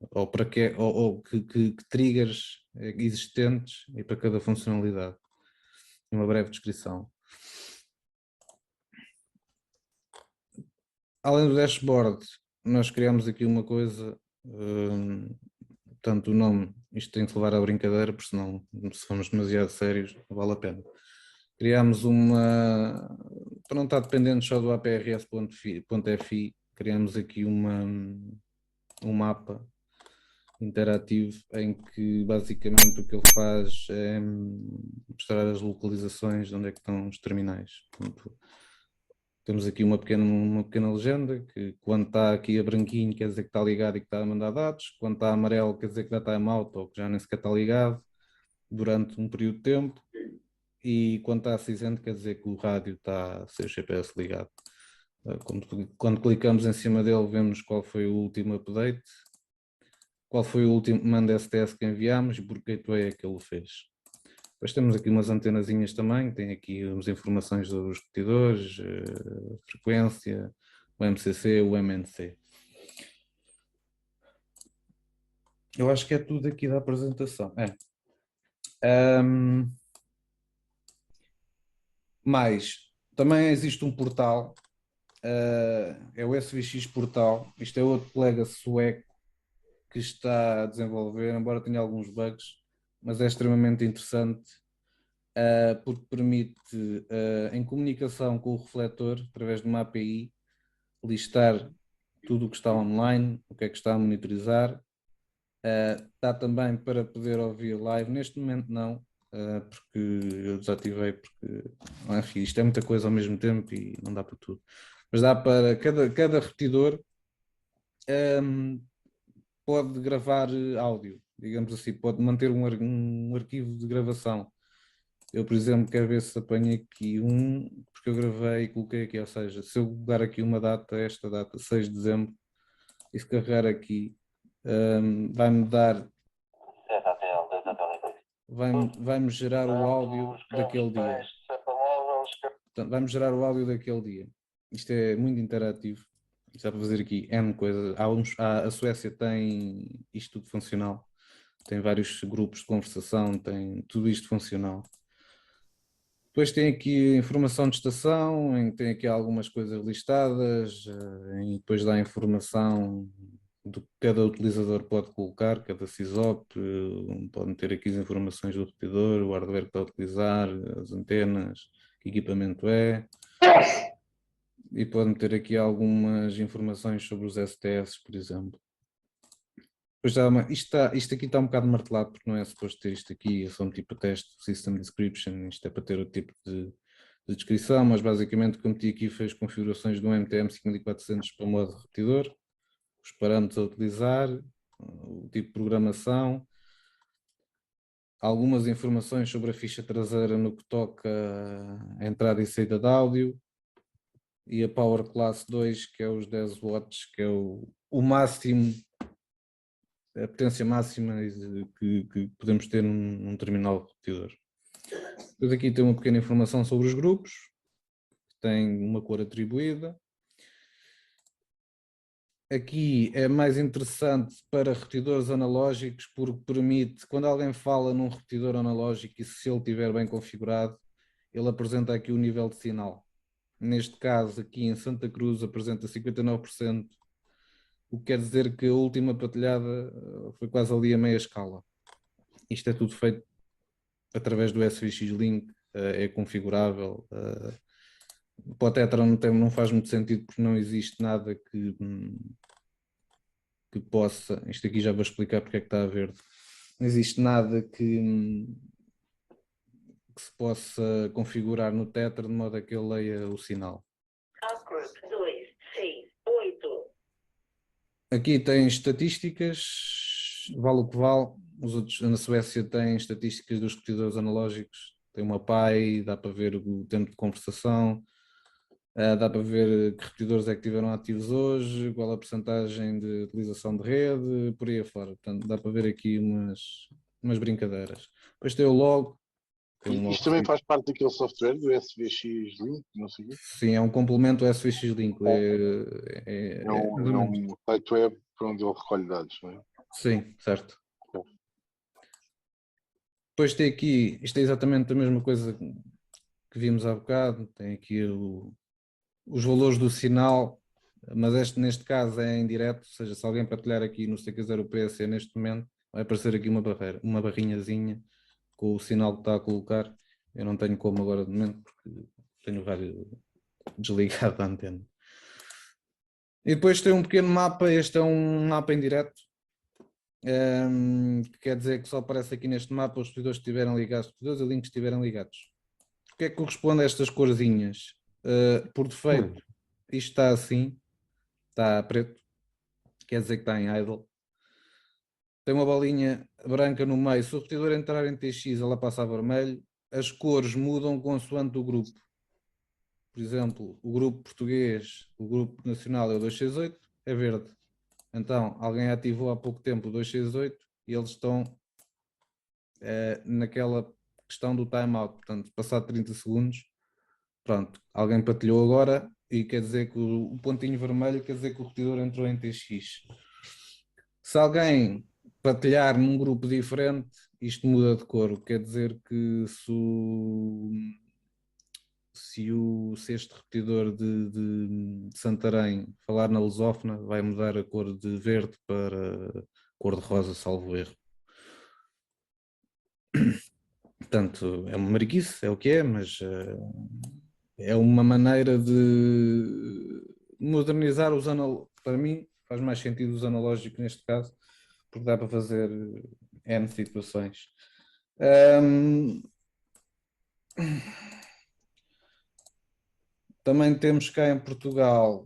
ou para que, ou que triggers existentes e para cada funcionalidade. Uma breve descrição. Além do dashboard, nós criamos aqui uma coisa, portanto o nome, isto tem que levar à brincadeira, porque senão, se formos demasiado sérios, não vale a pena. Criámos para não estar dependente só do APRS.fi, criámos aqui um mapa interativo em que basicamente o que ele faz é mostrar as localizações de onde é que estão os terminais. Portanto, temos aqui uma pequena legenda que quando está aqui a branquinho quer dizer que está ligado e que está a mandar dados, quando está amarelo quer dizer que já está em out ou que já nem sequer está ligado durante um período de tempo, e quando está cinzento quer dizer que o rádio está sem o GPS ligado. Quando clicamos em cima dele vemos qual foi o último update, qual foi o último comando STS que enviámos e por que gateway é que ele fez. Depois temos aqui umas antenazinhas também, tem aqui umas informações dos repetidores, frequência, o MCC, o MNC. Eu acho que é tudo aqui da apresentação. Mas também existe um portal, é o SVX Portal. Isto é outro colega sueco que está a desenvolver, embora tenha alguns bugs, mas é extremamente interessante. Porque permite, em comunicação com o refletor, através de uma API, listar tudo o que está online, o que é que está a monitorizar. Dá também para poder ouvir live. Neste momento não, porque eu desativei, porque enfim, isto é muita coisa ao mesmo tempo e não dá para tudo. Mas dá para cada repetidor pode gravar áudio, digamos assim, pode manter um arquivo de gravação. Eu, por exemplo, quero ver se apanho aqui porque eu gravei e coloquei aqui, ou seja, se eu dar aqui uma data, esta data, 6 de dezembro, e se carregar aqui, vai-me dar, vai-me gerar o áudio daquele dia. Portanto, vai-me gerar o áudio daquele dia. Isto é muito interativo. Isto dá para fazer aqui N coisas. A Suécia tem isto tudo funcional. Tem vários grupos de conversação, tem tudo isto funcional. Depois tem aqui informação de estação, em que tem aqui algumas coisas listadas, e depois dá informação do que cada utilizador pode colocar, cada SysOp, pode meter aqui as informações do repetidor, o hardware que está a utilizar, as antenas, que equipamento é, e pode meter aqui algumas informações sobre os STS, por exemplo. Depois isto aqui está um bocado martelado porque não é suposto ter isto aqui, é só um tipo de teste, System Description, isto é para ter outro tipo de descrição, mas basicamente o que eu meti aqui foi as configurações do MTM 5400 para o modo repetidor, os parâmetros a utilizar, o tipo de programação, algumas informações sobre a ficha traseira no que toca a entrada e saída de áudio, e a Power Class 2, que é os 10 watts, que é o máximo, a potência máxima que podemos ter num terminal repetidor. Depois aqui tem uma pequena informação sobre os grupos, tem uma cor atribuída. Aqui é mais interessante para repetidores analógicos porque permite, quando alguém fala num repetidor analógico e se ele estiver bem configurado, ele apresenta aqui o nível de sinal. Neste caso aqui em Santa Cruz apresenta 59%, o que quer dizer que a última partilhada foi quase ali a meia escala. Isto é tudo feito através do SVX Link, é configurável. Para o Tetra não faz muito sentido porque não existe nada que possa, isto aqui já vou explicar porque é que está a verde, não existe nada que se possa configurar no Tetra de modo a que ele leia o sinal. Outgroup 2, 6, 8. Aqui tem estatísticas, vale o que vale. Os outros, na Suécia tem estatísticas dos repetidores analógicos, tem uma PAI, dá para ver o tempo de conversação, dá para ver que repetidores é que tiveram ativos hoje, qual a percentagem de utilização de rede, por aí afora. Portanto, dá para ver aqui umas brincadeiras. Depois tem o log. Tem um Isto log também faz parte daquele software do SVX Link, não sei o quê. Sim, é um complemento ao SVX Link. É um site web para onde ele recolhe dados, não é? Sim, certo. Depois tem aqui, isto é exatamente a mesma coisa que vimos há bocado, tem aqui os valores do sinal, mas neste caso é em direto, ou seja, se alguém partilhar aqui no CK0 PSE neste momento, vai aparecer aqui uma barrinhazinha com o sinal que está a colocar. Eu não tenho como agora de momento, porque tenho o rádio desligado da antena. E depois tem um pequeno mapa, este é um mapa em direto, que quer dizer que só aparece aqui neste mapa os repetidores que estiverem ligados, os repetidores e links que estiverem ligados. O que é que corresponde a estas corzinhas? Por defeito, isto está assim, está preto, quer dizer que está em idle. Tem uma bolinha branca no meio, se o repetidor entrar em TX ela passa a vermelho, as cores mudam consoante o grupo. Por exemplo, o grupo português, o grupo nacional é o 268, é verde. Então, alguém ativou há pouco tempo o 268 e eles estão naquela questão do timeout. Portanto, passado 30 segundos, pronto, alguém partilhou agora e quer dizer que o pontinho vermelho quer dizer que o repetidor entrou em TX. Se alguém partilhar num grupo diferente, isto muda de cor. Quer dizer que se este repetidor de Santarém falar na lusófona, vai mudar a cor de verde para cor de rosa, salvo erro. Portanto, é uma mariquice, é o que é, mas é uma maneira de modernizar os analógicos. Para mim, faz mais sentido os analógicos neste caso, porque dá para fazer N situações. Também temos cá em Portugal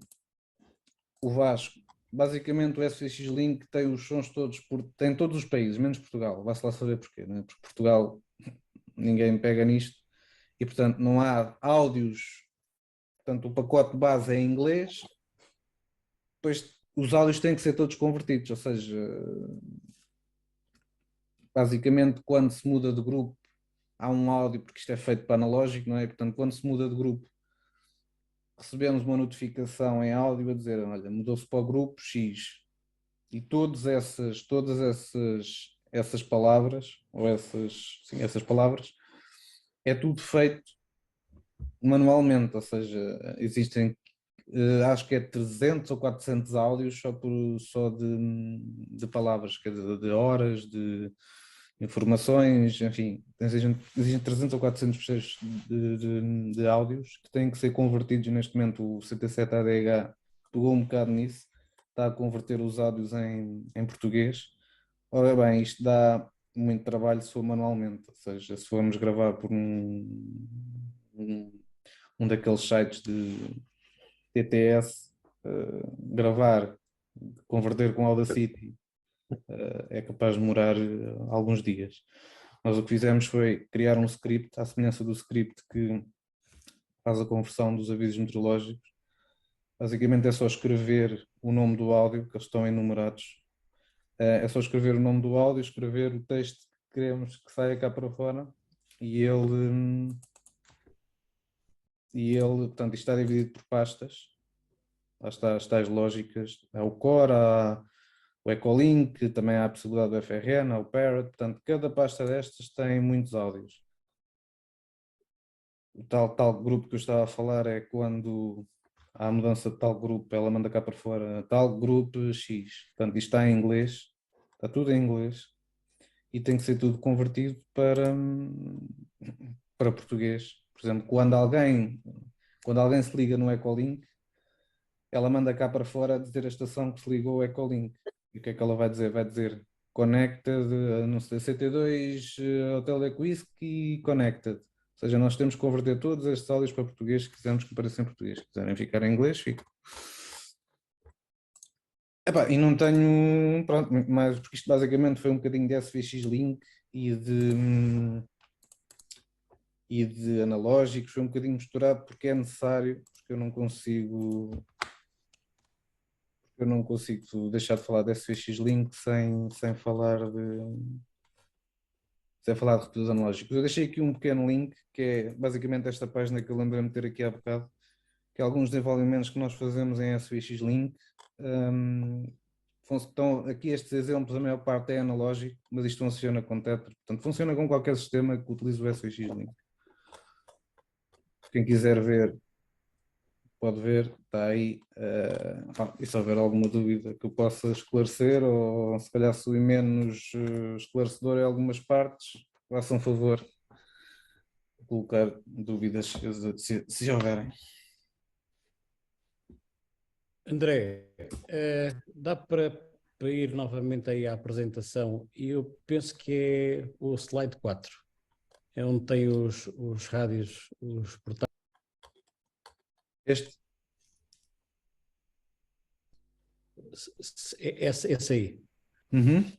o Vasco. Basicamente o SVX Link tem os sons todos, tem todos os países, menos Portugal. Vá-se lá saber porquê, não é? Porque Portugal ninguém pega nisto e portanto não há áudios, portanto o pacote base é em inglês, depois os áudios têm que ser todos convertidos, ou seja, basicamente quando se muda de grupo há um áudio, porque isto é feito para analógico, não é? Portanto, quando se muda de grupo recebemos uma notificação em áudio a dizer, olha, mudou-se para o grupo X e todas essas palavras, ou essas palavras, é tudo feito manualmente, ou seja, existem, acho que é 300 ou 400 áudios só de palavras, quer dizer, de horas, de informações, enfim, existem 300 ou 400 processos de áudios que têm que ser convertidos. Neste momento o CT7-ADH pegou um bocado nisso, está a converter os áudios em português. Ora bem, isto dá muito trabalho se for manualmente, ou seja, se formos gravar por um daqueles sites de TTS, gravar, converter com Audacity, é capaz de demorar alguns dias. Nós o que fizemos foi criar um script, à semelhança do script que faz a conversão dos avisos meteorológicos. Basicamente é só escrever o nome do áudio, que eles estão enumerados. É só escrever o nome do áudio, escrever o texto que queremos que saia cá para fora e ele, portanto, isto está dividido por pastas. Lá está as tais lógicas, há o core, há o Echolink, também há a possibilidade do FRN, há o Parrot, portanto, cada pasta destas tem muitos áudios. O tal grupo que eu estava a falar é quando há a mudança de tal grupo, ela manda cá para fora tal grupo X. Portanto, isto está em inglês, está tudo em inglês e tem que ser tudo convertido para português. Por exemplo, quando alguém se liga no Echolink, ela manda cá para fora a dizer a estação que se ligou ao Echolink. E o que é que ela vai dizer? Vai dizer Connected, não sei, CT2, Hotel Equisky Connected. Ou seja, nós temos que converter todos estes áudios para português, se quisermos que apareçam em português. Se quiserem ficar em inglês, fico. Epá, e não tenho, pronto, mas porque isto basicamente foi um bocadinho de SVX Link e de analógicos, foi um bocadinho misturado porque é necessário, porque eu não consigo deixar de falar de SVX Link sem falar de repetidos analógicos. Eu deixei aqui um pequeno link, que é basicamente esta página que eu lembrei-me de ter aqui há bocado, que é alguns desenvolvimentos que nós fazemos em SVX Link. Estão aqui estes exemplos, a maior parte é analógico, mas isto funciona com Tetra, portanto funciona com qualquer sistema que utilize o SVX Link. Quem quiser ver, pode ver, está aí. E se houver alguma dúvida que eu possa esclarecer, ou se calhar sou menos esclarecedor em algumas partes, façam favor de colocar dúvidas se houverem. André, dá para ir novamente aí à apresentação, e eu penso que é o slide 4, é onde tem os rádios, os portais. Este? Esse aí. Uhum.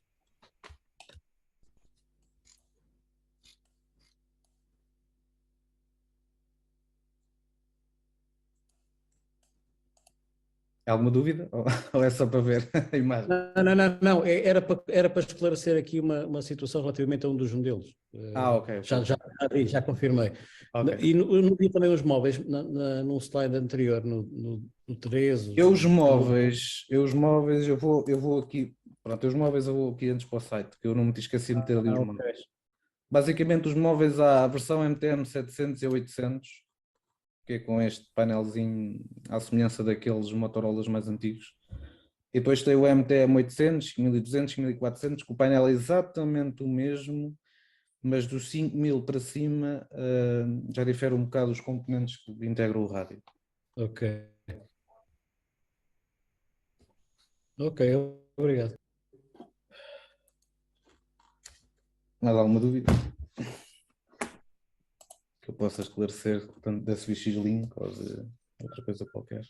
Há alguma dúvida? Ou é só para ver a imagem? Não. Era para esclarecer aqui uma situação relativamente a um dos modelos. Ok. Já confirmei. Okay. E no vi também os móveis, num slide anterior, no 13. Eu os móveis, eu vou aqui, pronto, os móveis eu vou aqui antes para o site, que eu não me esqueci de meter ali os móveis. Basicamente os móveis há a versão MTM 700 e 800, que é com este painelzinho à semelhança daqueles Motorolas mais antigos. E depois tem o MTM 800, 1200, 1400, que o painel é exatamente o mesmo, mas dos 5000 para cima já difere um bocado os componentes que integram o rádio. Ok, obrigado. Mais alguma dúvida? Que eu possa esclarecer, tanto da SVX Link ou de outra coisa qualquer?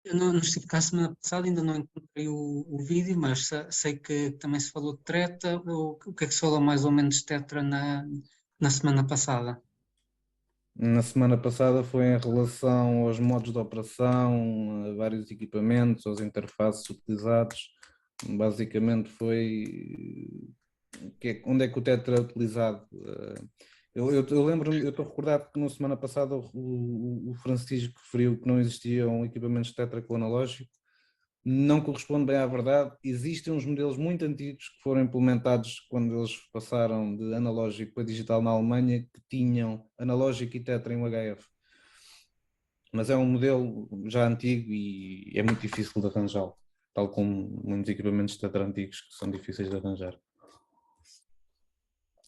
Eu não estive cá semana passada, ainda não encontrei o vídeo, mas sei que também se falou de Tetra. O que é que se falou mais ou menos de Tetra na semana passada? Na semana passada foi em relação aos modos de operação, a vários equipamentos, aos interfaces utilizados. Basicamente foi onde é que o Tetra é utilizado. Eu lembro-me, eu estou recordado que na semana passada o Francisco referiu que não existiam equipamentos Tetra com analógico. não corresponde bem à verdade. Existem uns modelos muito antigos que foram implementados quando eles passaram de analógico para digital na Alemanha, que tinham analógico e tetra em UHF. Mas é um modelo já antigo e é muito difícil de arranjá-lo, tal como muitos equipamentos tetra antigos que são difíceis de arranjar.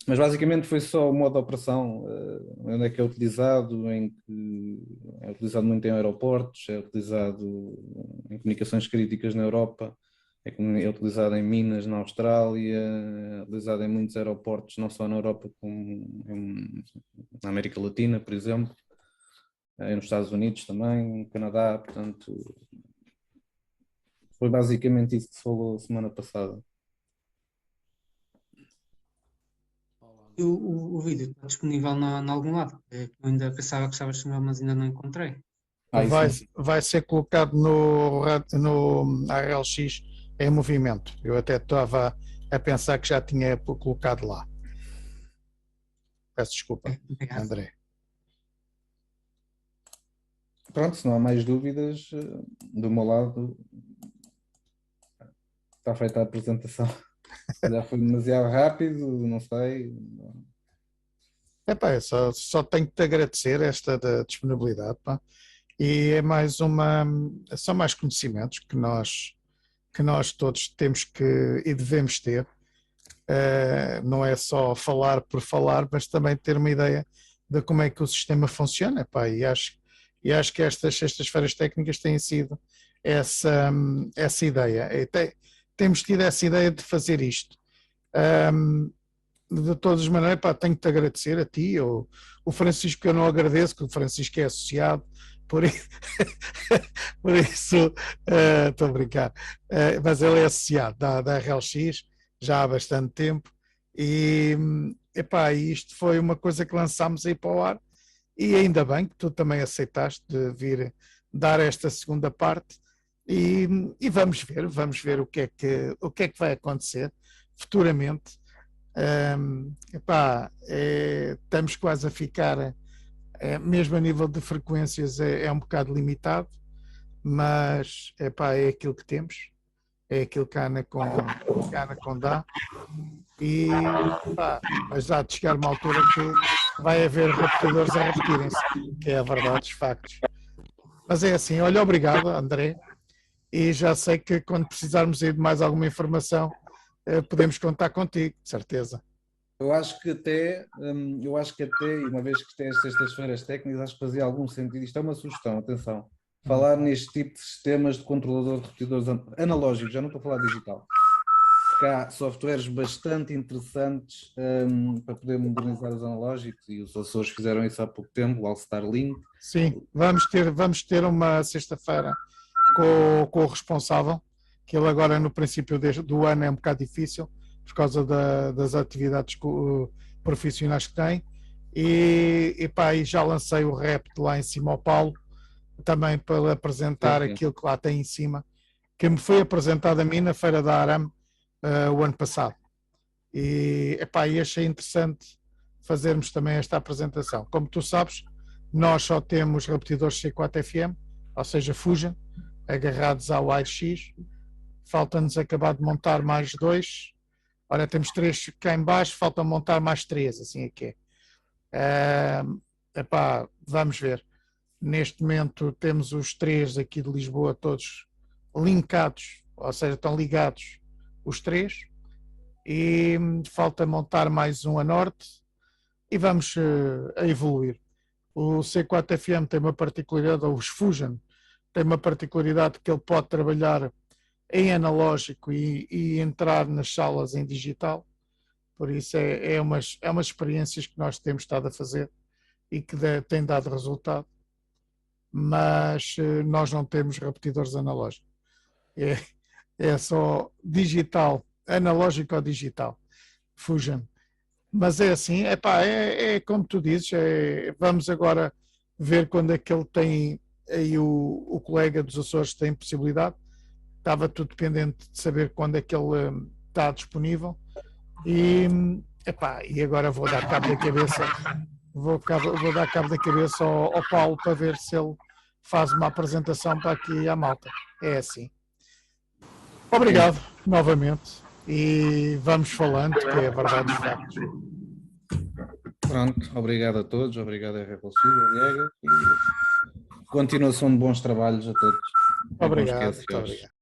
Mas basicamente foi só o modo de operação, onde é que é utilizado, em que é utilizado muito em aeroportos, é utilizado em comunicações críticas na Europa, é utilizado em minas na Austrália, é utilizado em muitos aeroportos, não só na Europa, como na América Latina, por exemplo, nos Estados Unidos também, no Canadá, portanto, foi basicamente isso que se falou semana passada. E o vídeo está disponível em algum lado? Eu ainda pensava que estava disponível, mas ainda não encontrei. Vai ser colocado no ARLX em movimento. Eu até estava a pensar que já tinha colocado lá. Peço desculpa, André. Pronto, se não há mais dúvidas, do meu lado está feita a apresentação. Já foi demasiado rápido, não sei. Epá, só tenho que te agradecer esta da disponibilidade, pá. E é mais são mais conhecimentos que nós todos temos e devemos ter. Não é só falar por falar, mas também ter uma ideia de como é que o sistema funciona, epá, e acho que estas sextas-feiras técnicas têm sido essa ideia. Temos tido essa ideia de fazer isto. De todas as maneiras, pá, tenho que te agradecer a ti, o Francisco, que eu não agradeço, que o Francisco é associado, por isso estou a brincar, mas ele é associado da RLX já há bastante tempo e epá, isto foi uma coisa que lançámos aí para o ar e ainda bem que tu também aceitaste de vir dar esta segunda parte e vamos ver o que é que vai acontecer futuramente. Epá, estamos quase a ficar, mesmo a nível de frequências é um bocado limitado, mas epá, é aquilo que temos, é aquilo que a Anacom dá e epá, mas há de chegar uma altura que vai haver repetidores a repetirem-se, que é a verdade dos factos. Mas é assim, olha, obrigado André, e já sei que quando precisarmos aí de mais alguma informação podemos contar contigo, de certeza. Eu acho que até, e uma vez que tem as sextas-feiras técnicas, acho que fazia algum sentido, isto é uma sugestão, atenção, falar neste tipo de sistemas de controlador de repetidores analógicos, já não estou a falar digital, porque há softwares bastante interessantes para poder modernizar os analógicos e os Açores fizeram isso há pouco tempo, o All-Star Link. Sim, vamos ter uma sexta-feira com o responsável, que ele agora no princípio do ano é um bocado difícil por causa das atividades profissionais que tem e já lancei o rap lá em cima ao Paulo também para apresentar aquilo que lá tem em cima, que me foi apresentado a mim na Feira da Aram o ano passado e achei interessante fazermos também esta apresentação. Como tu sabes, nós só temos repetidores C4FM, ou seja, Fusion, agarrados ao AirX. Falta-nos acabar de montar mais 2. Ora, temos 3 cá em baixo, falta montar mais 3, assim é que é. Vamos ver. Neste momento temos os 3 aqui de Lisboa todos linkados, ou seja, estão ligados os 3. E falta montar mais um a norte e vamos a evoluir. O C4FM tem uma particularidade, ou os Fusion, tem uma particularidade que ele pode trabalhar em analógico e entrar nas salas em digital, por isso é umas experiências que nós temos estado a fazer e que têm dado resultado, mas nós não temos repetidores analógicos, é só digital, analógico ou digital, Fusion. Mas é assim, é como tu dizes, vamos agora ver quando é que ele tem, aí o colega dos Açores tem possibilidade. Estava tudo dependente de saber quando é que ele está disponível e agora vou dar cabo da cabeça ao Paulo para ver se ele faz uma apresentação para aqui à malta. É assim. Obrigado novamente e vamos falando, que é a verdade dos factos. Pronto, obrigado a todos, obrigado a R. Silva, Diego, e continuação de bons trabalhos a todos. Obrigado. Bons Muito obrigado.